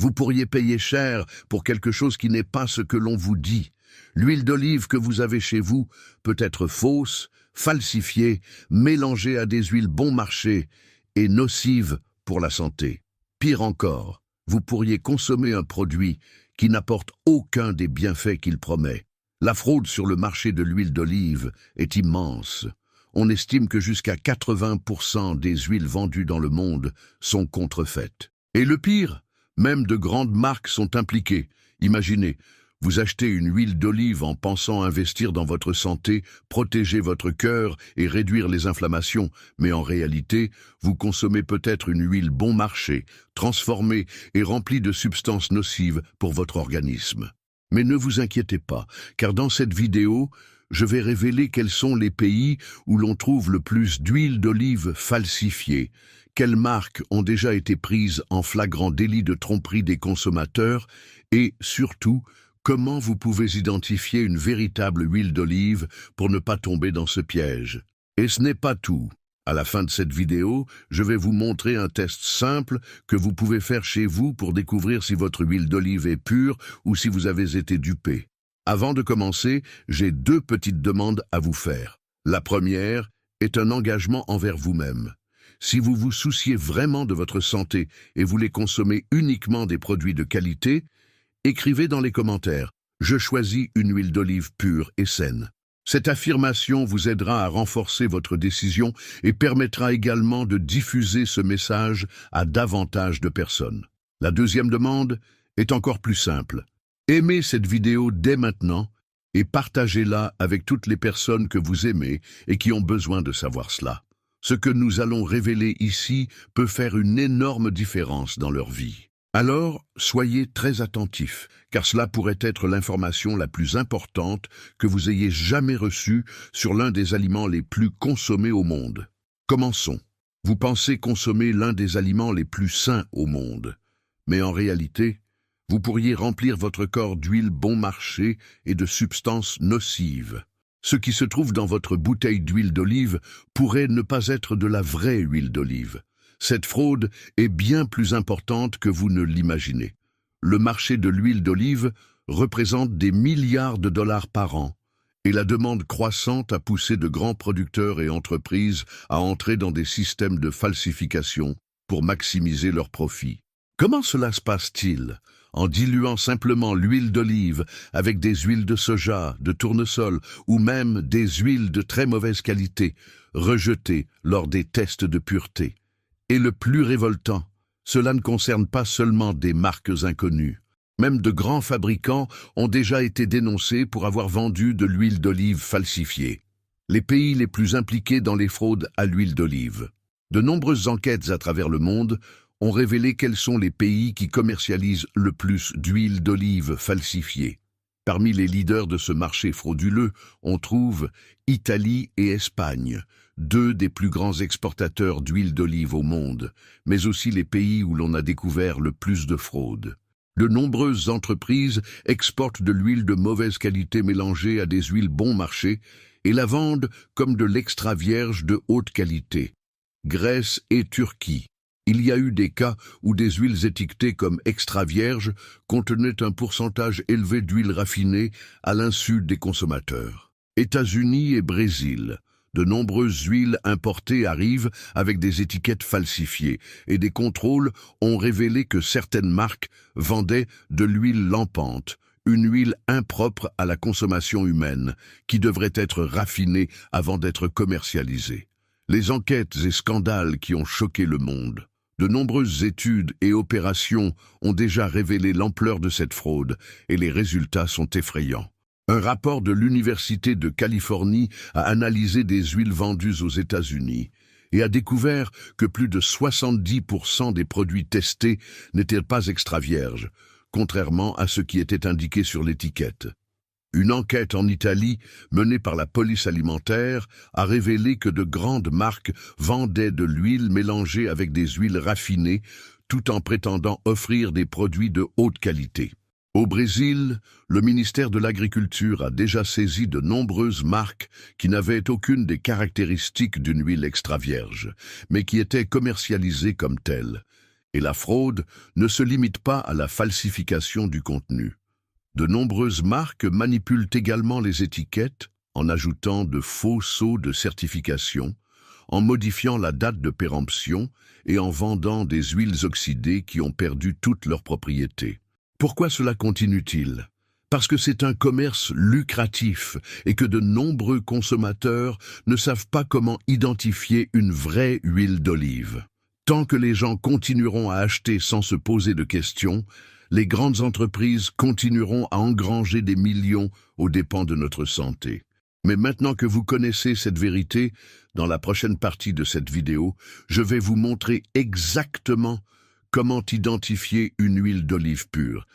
Vous pourriez payer cher pour quelque chose qui n'est pas ce que l'on vous dit. L'huile d'olive que vous avez chez vous peut être fausse, falsifiée, mélangée à des huiles bon marché et nocive pour la santé. Pire encore, vous pourriez consommer un produit qui n'apporte aucun des bienfaits qu'il promet. La fraude sur le marché de l'huile d'olive est immense. On estime que jusqu'à 80% des huiles vendues dans le monde sont contrefaites. Et le pire, même de grandes marques sont impliquées. Imaginez, vous achetez une huile d'olive en pensant investir dans votre santé, protéger votre cœur et réduire les inflammations, mais en réalité, vous consommez peut-être une huile bon marché, transformée et remplie de substances nocives pour votre organisme. Mais ne vous inquiétez pas, car dans cette vidéo, je vais révéler quels sont les pays où l'on trouve le plus d'huile d'olive falsifiée, quelles marques ont déjà été prises en flagrant délit de tromperie des consommateurs et, surtout, comment vous pouvez identifier une véritable huile d'olive pour ne pas tomber dans ce piège. Et ce n'est pas tout. À la fin de cette vidéo, je vais vous montrer un test simple que vous pouvez faire chez vous pour découvrir si votre huile d'olive est pure ou si vous avez été dupé. Avant de commencer, j'ai 2 petites demandes à vous faire. La première est un engagement envers vous-même. Si vous vous souciez vraiment de votre santé et voulez consommer uniquement des produits de qualité, écrivez dans les commentaires « Je choisis une huile d'olive pure et saine ». Cette affirmation vous aidera à renforcer votre décision et permettra également de diffuser ce message à davantage de personnes. La deuxième demande est encore plus simple. Aimez cette vidéo dès maintenant et partagez-la avec toutes les personnes que vous aimez et qui ont besoin de savoir cela. Ce que nous allons révéler ici peut faire une énorme différence dans leur vie. Alors, soyez très attentifs, car cela pourrait être l'information la plus importante que vous ayez jamais reçue sur l'un des aliments les plus consommés au monde. Commençons. Vous pensez consommer l'un des aliments les plus sains au monde. Mais en réalité, vous pourriez remplir votre corps d'huile bon marché et de substances nocives. Ce qui se trouve dans votre bouteille d'huile d'olive pourrait ne pas être de la vraie huile d'olive. Cette fraude est bien plus importante que vous ne l'imaginez. Le marché de l'huile d'olive représente des milliards de dollars par an, et la demande croissante a poussé de grands producteurs et entreprises à entrer dans des systèmes de falsification pour maximiser leurs profits. Comment cela se passe-t-il? En diluant simplement l'huile d'olive avec des huiles de soja, de tournesol ou même des huiles de très mauvaise qualité, rejetées lors des tests de pureté. Et le plus révoltant, cela ne concerne pas seulement des marques inconnues. Même de grands fabricants ont déjà été dénoncés pour avoir vendu de l'huile d'olive falsifiée. Les pays les plus impliqués dans les fraudes à l'huile d'olive. De nombreuses enquêtes à travers le monde ont révélé quels sont les pays qui commercialisent le plus d'huile d'olive falsifiée. Parmi les leaders de ce marché frauduleux, on trouve Italie et Espagne, 2 des plus grands exportateurs d'huile d'olive au monde, mais aussi les pays où l'on a découvert le plus de fraude. De nombreuses entreprises exportent de l'huile de mauvaise qualité mélangée à des huiles bon marché et la vendent comme de l'extra vierge de haute qualité. Grèce et Turquie. Il y a eu des cas où des huiles étiquetées comme extra vierge contenaient un pourcentage élevé d'huile raffinée à l'insu des consommateurs. États-Unis et Brésil. De nombreuses huiles importées arrivent avec des étiquettes falsifiées et des contrôles ont révélé que certaines marques vendaient de l'huile lampante, une huile impropre à la consommation humaine, qui devrait être raffinée avant d'être commercialisée. Les enquêtes et scandales qui ont choqué le monde. De nombreuses études et opérations ont déjà révélé l'ampleur de cette fraude et les résultats sont effrayants. Un rapport de l'Université de Californie a analysé des huiles vendues aux États-Unis et a découvert que plus de 70% des produits testés n'étaient pas extra vierges, contrairement à ce qui était indiqué sur l'étiquette. Une enquête en Italie, menée par la police alimentaire, a révélé que de grandes marques vendaient de l'huile mélangée avec des huiles raffinées, tout en prétendant offrir des produits de haute qualité. Au Brésil, le ministère de l'Agriculture a déjà saisi de nombreuses marques qui n'avaient aucune des caractéristiques d'une huile extra vierge, mais qui étaient commercialisées comme telles. Et la fraude ne se limite pas à la falsification du contenu. De nombreuses marques manipulent également les étiquettes en ajoutant de faux sceaux de certification, en modifiant la date de péremption et en vendant des huiles oxydées qui ont perdu toutes leurs propriétés. Pourquoi cela continue-t-il? Parce que c'est un commerce lucratif et que de nombreux consommateurs ne savent pas comment identifier une vraie huile d'olive. Tant que les gens continueront à acheter sans se poser de questions, les grandes entreprises continueront à engranger des millions aux dépens de notre santé. Mais maintenant que vous connaissez cette vérité, dans la prochaine partie de cette vidéo, je vais vous montrer exactement comment identifier une huile d'olive pure,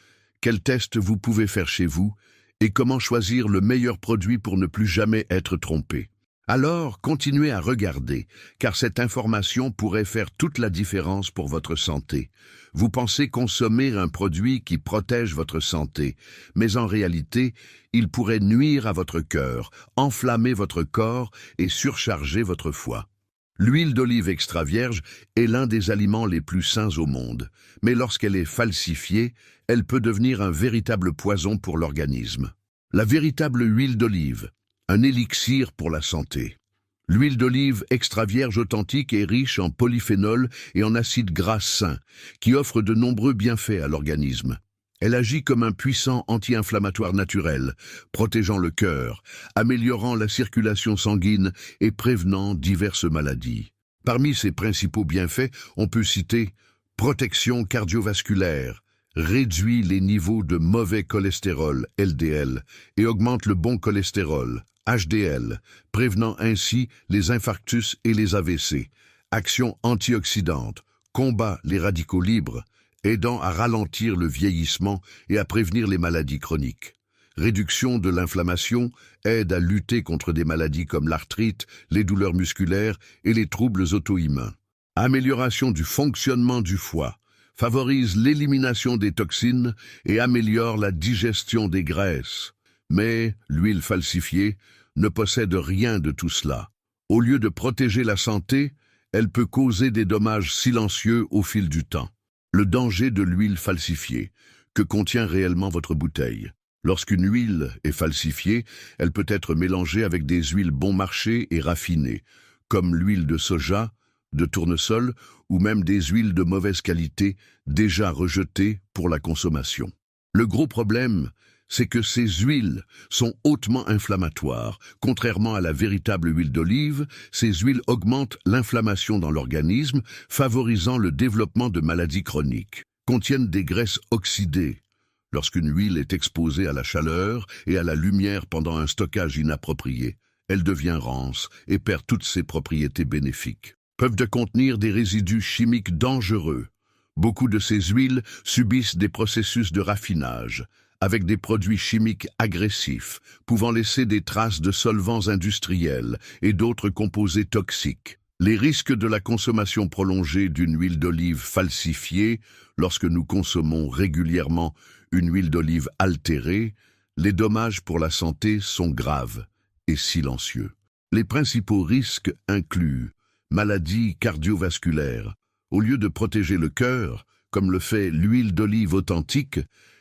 quels tests vous pouvez faire chez vous et comment choisir le meilleur produit pour ne plus jamais être trompé. Alors, continuez à regarder, car cette information pourrait faire toute la différence pour votre santé. Vous pensez consommer un produit qui protège votre santé, mais en réalité, il pourrait nuire à votre cœur, enflammer votre corps et surcharger votre foie. L'huile d'olive extra vierge est l'un des aliments les plus sains au monde, mais lorsqu'elle est falsifiée, elle peut devenir un véritable poison pour l'organisme. La véritable huile d'olive, un élixir pour la santé. L'huile d'olive extra vierge authentique est riche en polyphénol et en acides gras sains, qui offrent de nombreux bienfaits à l'organisme. Elle agit comme un puissant anti-inflammatoire naturel, protégeant le cœur, améliorant la circulation sanguine et prévenant diverses maladies. Parmi ses principaux bienfaits, on peut citer protection cardiovasculaire, réduit les niveaux de mauvais cholestérol, LDL, et augmente le bon cholestérol, HDL, prévenant ainsi les infarctus et les AVC. Action antioxydante, combat les radicaux libres, aidant à ralentir le vieillissement et à prévenir les maladies chroniques. Réduction de l'inflammation, aide à lutter contre des maladies comme l'arthrite, les douleurs musculaires et les troubles auto-immuns. Amélioration du fonctionnement du foie, favorise l'élimination des toxines et améliore la digestion des graisses. Mais l'huile falsifiée ne possède rien de tout cela. Au lieu de protéger la santé, elle peut causer des dommages silencieux au fil du temps. Le danger de l'huile falsifiée, que contient réellement votre bouteille. Lorsqu'une huile est falsifiée, elle peut être mélangée avec des huiles bon marché et raffinées, comme l'huile de soja, de tournesol ou même des huiles de mauvaise qualité déjà rejetées pour la consommation. Le gros problème, c'est que ces huiles sont hautement inflammatoires. Contrairement à la véritable huile d'olive, ces huiles augmentent l'inflammation dans l'organisme, favorisant le développement de maladies chroniques. Contiennent des graisses oxydées. Lorsqu'une huile est exposée à la chaleur et à la lumière pendant un stockage inapproprié, elle devient rance et perd toutes ses propriétés bénéfiques. Peuvent de contenir des résidus chimiques dangereux. Beaucoup de ces huiles subissent des processus de raffinage, avec des produits chimiques agressifs, pouvant laisser des traces de solvants industriels et d'autres composés toxiques. Les risques de la consommation prolongée d'une huile d'olive falsifiée, lorsque nous consommons régulièrement une huile d'olive altérée, les dommages pour la santé sont graves et silencieux. Les principaux risques incluent maladies cardiovasculaires. Au lieu de protéger le cœur, comme le fait l'huile d'olive authentique,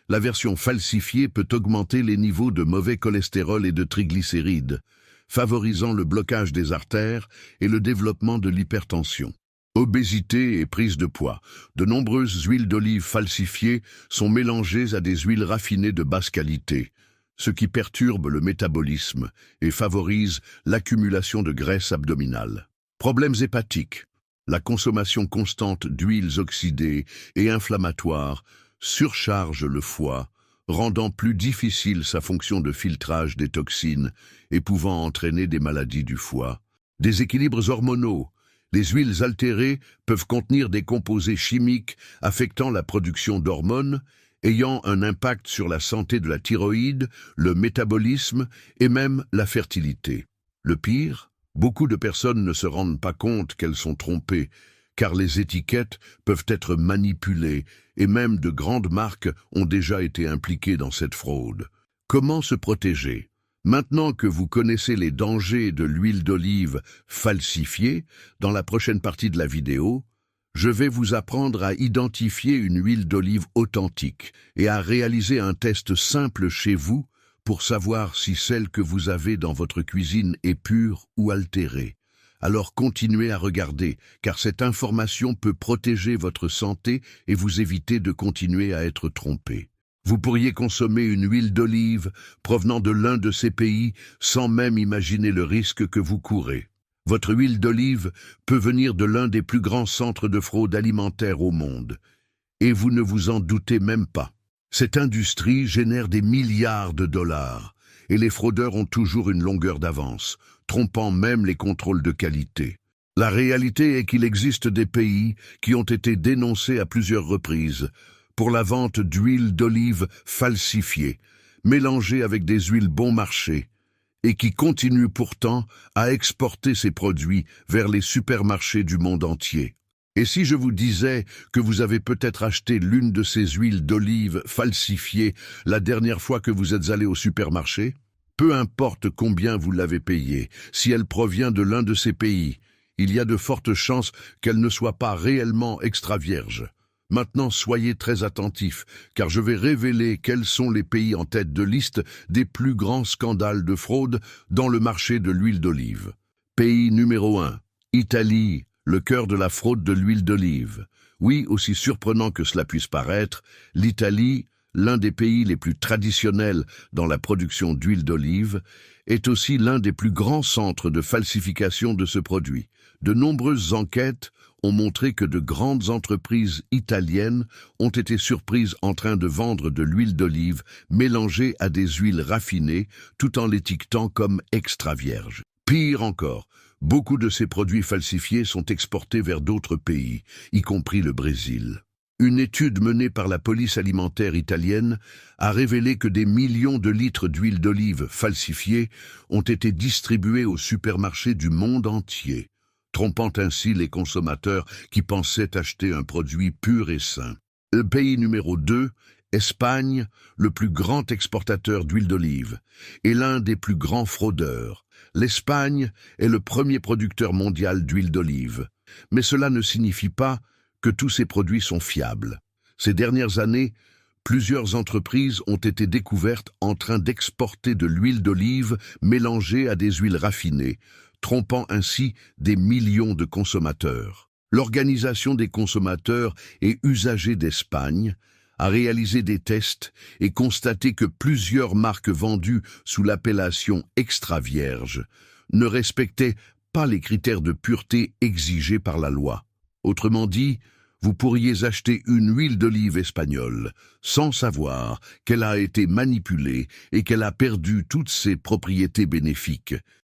la version falsifiée peut augmenter les niveaux de mauvais cholestérol et de triglycérides, favorisant le blocage des artères et le développement de l'hypertension. Obésité et prise de poids. De nombreuses huiles d'olive falsifiées sont mélangées à des huiles raffinées de basse qualité, ce qui perturbe le métabolisme et favorise l'accumulation de graisse abdominale. Problèmes hépatiques. La consommation constante d'huiles oxydées et inflammatoires surcharge le foie, rendant plus difficile sa fonction de filtrage des toxines et pouvant entraîner des maladies du foie. Déséquilibres hormonaux. Les huiles altérées peuvent contenir des composés chimiques affectant la production d'hormones, ayant un impact sur la santé de la thyroïde, le métabolisme et même la fertilité. Le pire, beaucoup de personnes ne se rendent pas compte qu'elles sont trompées, car les étiquettes peuvent être manipulées et même de grandes marques ont déjà été impliquées dans cette fraude. Comment se protéger? Maintenant que vous connaissez les dangers de l'huile d'olive falsifiée, dans la prochaine partie de la vidéo, Je vais vous apprendre à identifier une huile d'olive authentique et à réaliser un test simple chez vous pour savoir si celle que vous avez dans votre cuisine est pure ou altérée. Alors continuez à regarder, car cette information peut protéger votre santé et vous éviter de continuer à être trompé. Vous pourriez consommer une huile d'olive provenant de l'un de ces pays sans même imaginer le risque que vous courez. Votre huile d'olive peut venir de l'un des plus grands centres de fraude alimentaire au monde, et vous ne vous en doutez même pas. Cette industrie génère des milliards de dollars, et les fraudeurs ont toujours une longueur d'avance, trompant même les contrôles de qualité. La réalité est qu'il existe des pays qui ont été dénoncés à plusieurs reprises pour la vente d'huile d'olive falsifiée, mélangée avec des huiles bon marché, et qui continuent pourtant à exporter ces produits vers les supermarchés du monde entier. Et si je vous disais que vous avez peut-être acheté l'une de ces huiles d'olive falsifiées la dernière fois que vous êtes allé au supermarché? Peu importe combien vous l'avez payée, si elle provient de l'un de ces pays, il y a de fortes chances qu'elle ne soit pas réellement extra vierge. Maintenant, soyez très attentifs, car je vais révéler quels sont les pays en tête de liste des plus grands scandales de fraude dans le marché de l'huile d'olive. Pays numéro 1, Italie, le cœur de la fraude de l'huile d'olive. Oui, aussi surprenant que cela puisse paraître, l'Italie, l'un des pays les plus traditionnels dans la production d'huile d'olive, est aussi l'un des plus grands centres de falsification de ce produit. De nombreuses enquêtes ont montré que de grandes entreprises italiennes ont été surprises en train de vendre de l'huile d'olive mélangée à des huiles raffinées tout en l'étiquetant comme extra vierge. Pire encore, beaucoup de ces produits falsifiés sont exportés vers d'autres pays, y compris le Brésil. Une étude menée par la police alimentaire italienne a révélé que des millions de litres d'huile d'olive falsifiée ont été distribués aux supermarchés du monde entier, trompant ainsi les consommateurs qui pensaient acheter un produit pur et sain. Le pays numéro 2, Espagne, le plus grand exportateur d'huile d'olive, est l'un des plus grands fraudeurs. L'Espagne est le premier producteur mondial d'huile d'olive, mais cela ne signifie pas que tous ces produits sont fiables. Ces dernières années, plusieurs entreprises ont été découvertes en train d'exporter de l'huile d'olive mélangée à des huiles raffinées, trompant ainsi des millions de consommateurs. L'Organisation des consommateurs et usagers d'Espagne a réalisé des tests et constaté que plusieurs marques vendues sous l'appellation extra vierge ne respectaient pas les critères de pureté exigés par la loi. Autrement dit, vous pourriez acheter une huile d'olive espagnole sans savoir qu'elle a été manipulée et qu'elle a perdu toutes ses propriétés bénéfiques.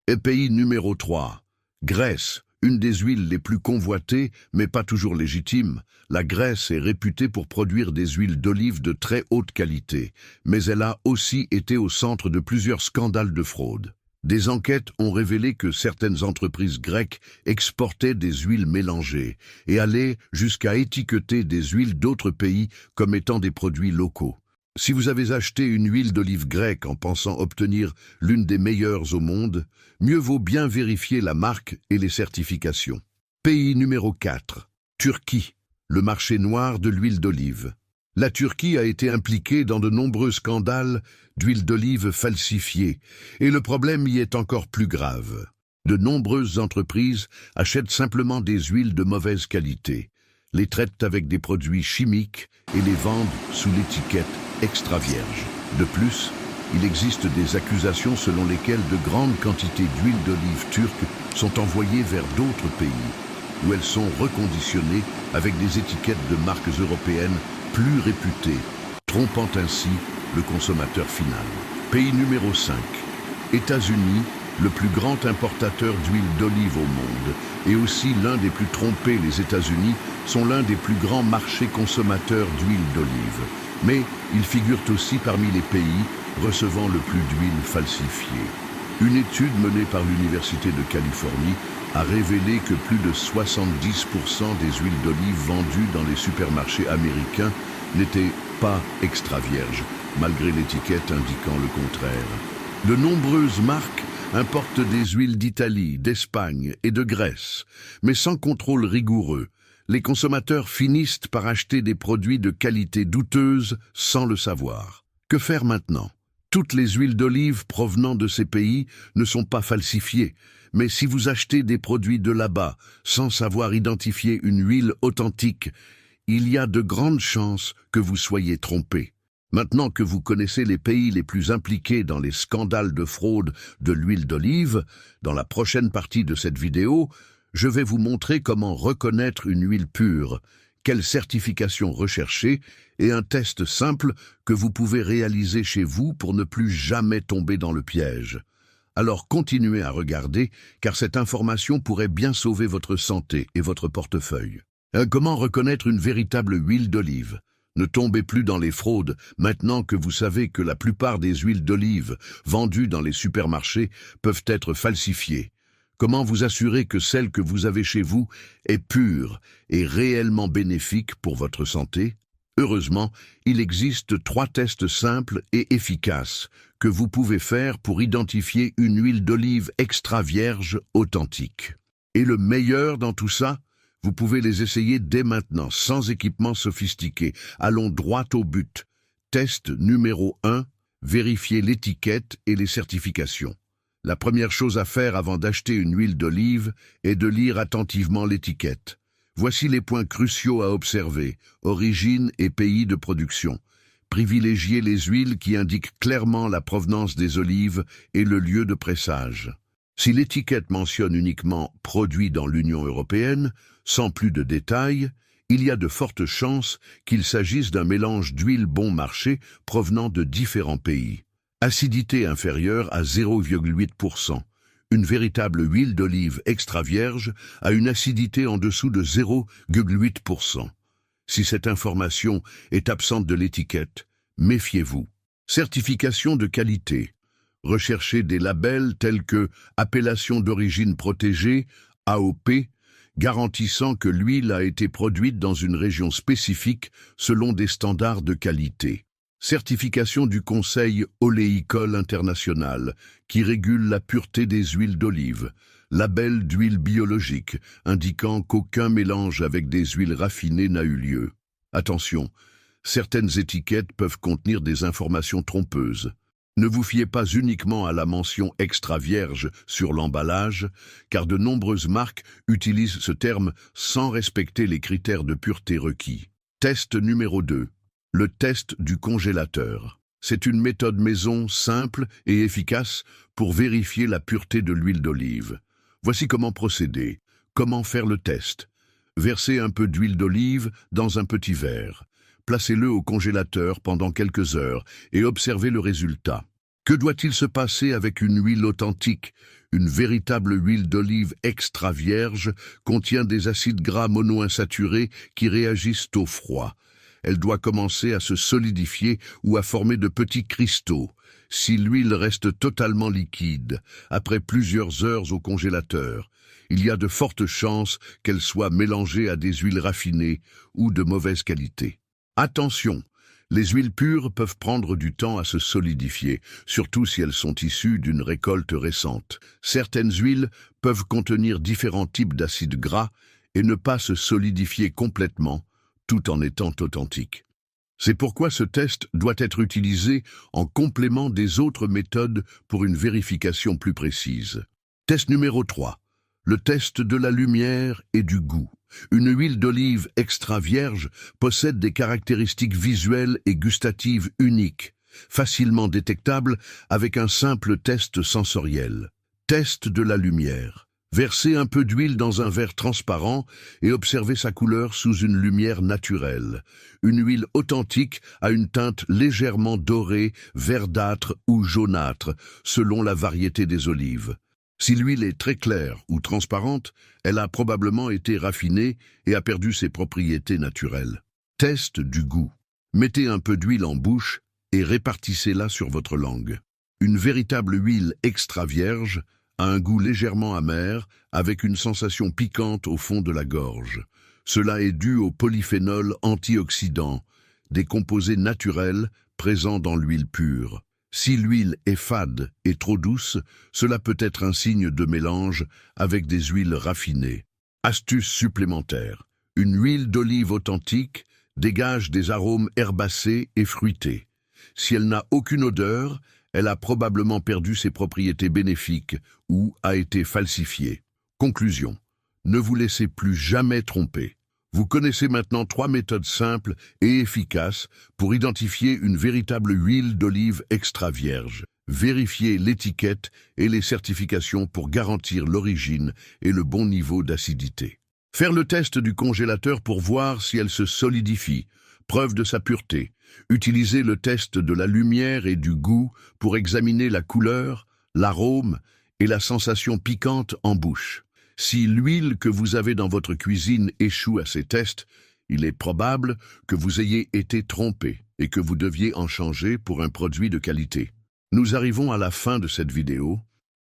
Et pays numéro 3, Grèce, une des huiles les plus convoitées, mais pas toujours légitimes. La Grèce est réputée pour produire des huiles d'olive de très haute qualité, mais elle a aussi été au centre de plusieurs scandales de fraude. Des enquêtes ont révélé que certaines entreprises grecques exportaient des huiles mélangées et allaient jusqu'à étiqueter des huiles d'autres pays comme étant des produits locaux. Si vous avez acheté une huile d'olive grecque en pensant obtenir l'une des meilleures au monde, mieux vaut bien vérifier la marque et les certifications. Pays numéro 4, Turquie, le marché noir de l'huile d'olive. La Turquie a été impliquée dans de nombreux scandales d'huile d'olive falsifiée, et le problème y est encore plus grave. De nombreuses entreprises achètent simplement des huiles de mauvaise qualité, les traitent avec des produits chimiques et les vendent sous l'étiquette extra vierge. De plus, il existe des accusations selon lesquelles de grandes quantités d'huile d'olive turque sont envoyées vers d'autres pays, où elles sont reconditionnées avec des étiquettes de marques européennes plus réputées, trompant ainsi le consommateur final. Pays numéro 5. États-Unis, le plus grand importateur d'huile d'olive au monde, et aussi l'un des plus trompés. Les États-Unis sont l'un des plus grands marchés consommateurs d'huile d'olive, mais ils figurent aussi parmi les pays recevant le plus d'huile falsifiée. Une étude menée par l'Université de Californie a révélé que plus de 70% des huiles d'olive vendues dans les supermarchés américains n'étaient pas extra vierges, malgré l'étiquette indiquant le contraire. De nombreuses marques importent des huiles d'Italie, d'Espagne et de Grèce, mais sans contrôle rigoureux. Les consommateurs finissent par acheter des produits de qualité douteuse sans le savoir. Que faire maintenant? Toutes les huiles d'olive provenant de ces pays ne sont pas falsifiées, mais si vous achetez des produits de là-bas sans savoir identifier une huile authentique, il y a de grandes chances que vous soyez trompé. Maintenant que vous connaissez les pays les plus impliqués dans les scandales de fraude de l'huile d'olive, dans la prochaine partie de cette vidéo, je vais vous montrer comment reconnaître une huile pure, quelle certification rechercher et un test simple que vous pouvez réaliser chez vous pour ne plus jamais tomber dans le piège. Alors continuez à regarder, car cette information pourrait bien sauver votre santé et votre portefeuille. Comment reconnaître une véritable huile d'olive? Ne tombez plus dans les fraudes, maintenant que vous savez que la plupart des huiles d'olive vendues dans les supermarchés peuvent être falsifiées. Comment vous assurer que celle que vous avez chez vous est pure et réellement bénéfique pour votre santé? Heureusement, il existe 3 tests simples et efficaces que vous pouvez faire pour identifier une huile d'olive extra vierge authentique. Et le meilleur dans tout ça, vous pouvez les essayer dès maintenant, sans équipement sophistiqué. Allons droit au but. Test numéro 1, vérifiez l'étiquette et les certifications. La première chose à faire avant d'acheter une huile d'olive est de lire attentivement l'étiquette. Voici les points cruciaux à observer: origine et pays de production. Privilégiez les huiles qui indiquent clairement la provenance des olives et le lieu de pressage. Si l'étiquette mentionne uniquement « produit dans l'Union européenne », sans plus de détails, il y a de fortes chances qu'il s'agisse d'un mélange d'huile bon marché provenant de différents pays. Acidité inférieure à 0,8%. Une véritable huile d'olive extra vierge a une acidité en dessous de 0,8%. Si cette information est absente de l'étiquette, méfiez-vous. Certification de qualité. Recherchez des labels tels que Appellation d'origine protégée, AOP, garantissant que l'huile a été produite dans une région spécifique selon des standards de qualité. Certification du Conseil oléicole international, qui régule la pureté des huiles d'olive. Label d'huile biologique, indiquant qu'aucun mélange avec des huiles raffinées n'a eu lieu. Attention, certaines étiquettes peuvent contenir des informations trompeuses. Ne vous fiez pas uniquement à la mention extra vierge sur l'emballage, car de nombreuses marques utilisent ce terme sans respecter les critères de pureté requis. Test numéro 2. Le test du congélateur. C'est une méthode maison simple et efficace pour vérifier la pureté de l'huile d'olive. Voici comment procéder. Comment faire le test? Versez un peu d'huile d'olive dans un petit verre. Placez-le au congélateur pendant quelques heures et observez le résultat. Que doit-il se passer avec une huile authentique? Une véritable huile d'olive extra vierge contient des acides gras monoinsaturés qui réagissent au froid. Elle doit commencer à se solidifier ou à former de petits cristaux. Si l'huile reste totalement liquide, après plusieurs heures au congélateur, il y a de fortes chances qu'elle soit mélangée à des huiles raffinées ou de mauvaise qualité. Attention, les huiles pures peuvent prendre du temps à se solidifier, surtout si elles sont issues d'une récolte récente. Certaines huiles peuvent contenir différents types d'acides gras et ne pas se solidifier complètement, tout en étant authentiques. C'est pourquoi ce test doit être utilisé en complément des autres méthodes pour une vérification plus précise. Test numéro 3. Le test de la lumière et du goût. Une huile d'olive extra vierge possède des caractéristiques visuelles et gustatives uniques, facilement détectables avec un simple test sensoriel. Test de la lumière. Versez un peu d'huile dans un verre transparent et observez sa couleur sous une lumière naturelle. Une huile authentique a une teinte légèrement dorée, verdâtre ou jaunâtre, selon la variété des olives. Si l'huile est très claire ou transparente, elle a probablement été raffinée et a perdu ses propriétés naturelles. Test du goût. Mettez un peu d'huile en bouche et répartissez-la sur votre langue. Une véritable huile extra vierge a un goût légèrement amer, avec une sensation piquante au fond de la gorge. Cela est dû aux polyphénols antioxydants, des composés naturels présents dans l'huile pure. Si l'huile est fade et trop douce, cela peut être un signe de mélange avec des huiles raffinées. Astuce supplémentaire. Une huile d'olive authentique dégage des arômes herbacés et fruités. Si elle n'a aucune odeur, elle a probablement perdu ses propriétés bénéfiques ou a été falsifiée. Conclusion. Ne vous laissez plus jamais tromper. Vous connaissez maintenant 3 méthodes simples et efficaces pour identifier une véritable huile d'olive extra vierge. Vérifiez l'étiquette et les certifications pour garantir l'origine et le bon niveau d'acidité. Faire le test du congélateur pour voir si elle se solidifie, preuve de sa pureté. Utilisez le test de la lumière et du goût pour examiner la couleur, l'arôme et la sensation piquante en bouche. Si l'huile que vous avez dans votre cuisine échoue à ces tests, il est probable que vous ayez été trompé et que vous deviez en changer pour un produit de qualité. Nous arrivons à la fin de cette vidéo,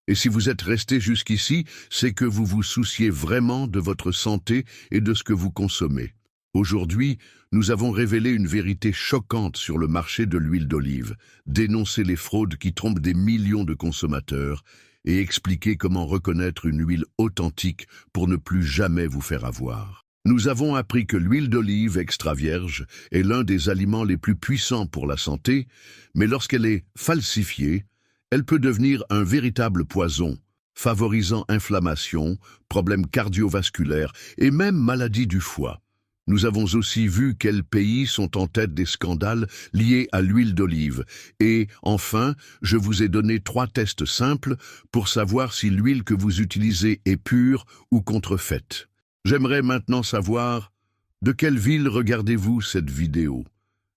et si vous êtes resté jusqu'ici, c'est que vous vous souciez vraiment de votre santé et de ce que vous consommez. Aujourd'hui, nous avons révélé une vérité choquante sur le marché de l'huile d'olive, dénoncé les fraudes qui trompent des millions de consommateurs et expliqué comment reconnaître une huile authentique pour ne plus jamais vous faire avoir. Nous avons appris que l'huile d'olive extra vierge est l'un des aliments les plus puissants pour la santé, mais lorsqu'elle est falsifiée, elle peut devenir un véritable poison, favorisant inflammation, problèmes cardiovasculaires et même maladies du foie. Nous avons aussi vu quels pays sont en tête des scandales liés à l'huile d'olive. Et, enfin, je vous ai donné 3 tests simples pour savoir si l'huile que vous utilisez est pure ou contrefaite. J'aimerais maintenant savoir, de quelle ville regardez-vous cette vidéo?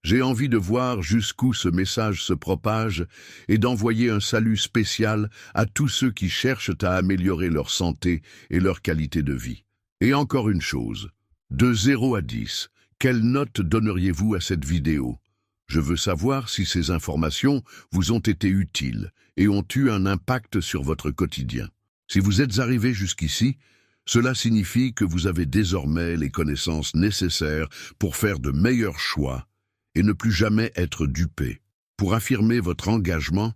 J'ai envie de voir jusqu'où ce message se propage et d'envoyer un salut spécial à tous ceux qui cherchent à améliorer leur santé et leur qualité de vie. Et encore une chose. De 0 à 10, quelle note donneriez-vous à cette vidéo? Je veux savoir si ces informations vous ont été utiles et ont eu un impact sur votre quotidien. Si vous êtes arrivé jusqu'ici, cela signifie que vous avez désormais les connaissances nécessaires pour faire de meilleurs choix et ne plus jamais être dupé. Pour affirmer votre engagement,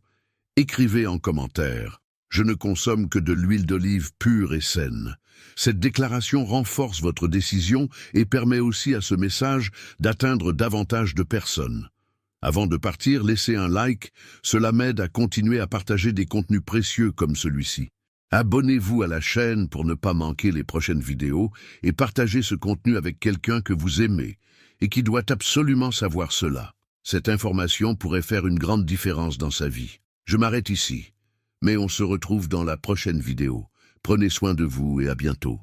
écrivez en commentaire « Je ne consomme que de l'huile d'olive pure et saine ». Cette déclaration renforce votre décision et permet aussi à ce message d'atteindre davantage de personnes. Avant de partir, laissez un like, cela m'aide à continuer à partager des contenus précieux comme celui-ci. Abonnez-vous à la chaîne pour ne pas manquer les prochaines vidéos et partagez ce contenu avec quelqu'un que vous aimez et qui doit absolument savoir cela. Cette information pourrait faire une grande différence dans sa vie. Je m'arrête ici, mais on se retrouve dans la prochaine vidéo. Prenez soin de vous et à bientôt.